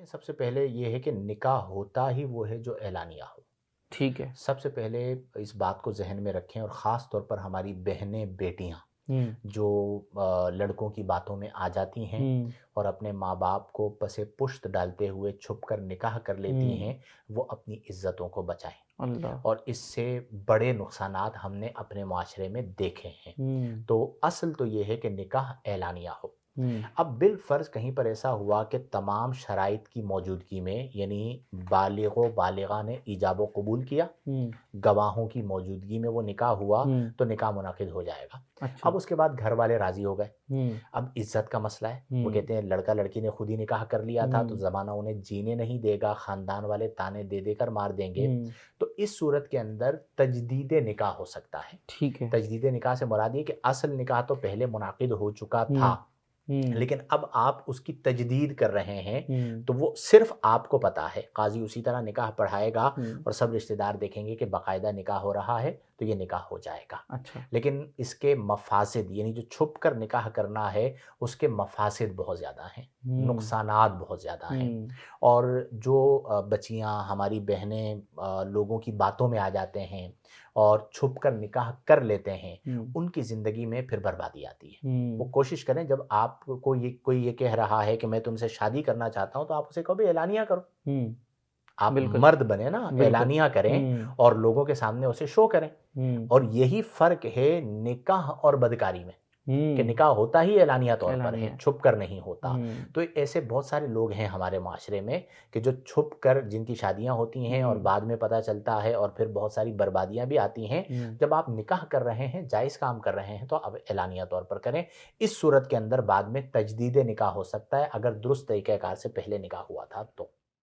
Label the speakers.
Speaker 1: کہ سب سے پہلے یہ ہے کہ نکاح ہوتا ہی وہ ہے جو اعلانیہ ہو.
Speaker 2: ٹھیک ہے.
Speaker 1: سب سے پہلے اس بات کو ذہن میں رکھیں، اور خاص طور پر ہماری بہنیں بیٹیاں جو لڑکوں کی باتوں میں آ جاتی ہیں اور اپنے ماں باپ کو پسے پشت ڈالتے ہوئے چھپ کر نکاح کر لیتی ہیں، وہ اپنی عزتوں کو بچائیں.
Speaker 2: اللہ.
Speaker 1: اور اس سے بڑے نقصانات ہم نے اپنے معاشرے میں دیکھے ہیں. تو اصل تو یہ ہے کہ نکاح اعلانیہ ہو. اب بالفرض کہیں پر ایسا ہوا کہ تمام شرائط کی موجودگی میں، یعنی بالغ و بالغہ نے ایجاب و قبول کیا، گواہوں کی موجودگی میں وہ نکاح ہوا، تو نکاح منعقد ہو جائے گا. اب اس کے بعد گھر والے راضی ہو گئے. اب عزت کا مسئلہ ہے. وہ کہتے ہیں لڑکا لڑکی نے خود ہی نکاح کر لیا تھا تو زمانہ انہیں جینے نہیں دے گا، خاندان والے تانے دے دے کر مار دیں گے. تو اس صورت کے اندر تجدید نکاح ہو سکتا ہے.
Speaker 2: ٹھیک ہے.
Speaker 1: تجدید نکاح سے مراد یہ کہ اصل نکاح تو پہلے منعقد ہو چکا تھا، لیکن اب آپ اس کی تجدید کر رہے ہیں، تو وہ صرف آپ کو پتا ہے. قاضی اسی طرح نکاح پڑھائے گا اور سب رشتہ دار دیکھیں گے کہ باقاعدہ نکاح ہو رہا ہے تو یہ نکاح ہو جائے گا.
Speaker 2: اچھا.
Speaker 1: لیکن اس کے مفاسد، یعنی جو چھپ کر نکاح کرنا ہے، اس کے مفاسد بہت زیادہ ہیں، نقصانات بہت زیادہ ہیں. اور جو بچیاں، ہماری بہنیں لوگوں کی باتوں میں آ جاتے ہیں اور چھپ کر نکاح کر لیتے ہیں، ان کی زندگی میں پھر بربادی آتی ہے. وہ کوشش کریں جب آپ کو کوئی یہ کہہ رہا ہے کہ میں تم سے شادی کرنا چاہتا ہوں، تو آپ اسے کبھی اعلانیہ کرو. آپ مرد بنے نا، اعلانیہ کریں اور لوگوں کے سامنے اسے شو کریں. اور یہی فرق ہے نکاح اور بدکاری میں، کہ نکاح ہوتا ہی اعلانیہ طور پر ہے، چھپ کر نہیں ہوتا. تو ایسے بہت سارے لوگ ہیں ہمارے معاشرے میں کہ جو چھپ کر جن کی شادیاں ہوتی ہیں اور بعد میں پتہ چلتا ہے، اور پھر بہت ساری بربادیاں بھی آتی ہیں. جب آپ نکاح کر رہے ہیں، جائز کام کر رہے ہیں، تو اب اعلانیہ طور پر کریں. اس صورت کے اندر بعد میں تجدید نکاح ہو سکتا ہے اگر درست طریقہ کار سے پہلے نکاح ہوا تھا تو.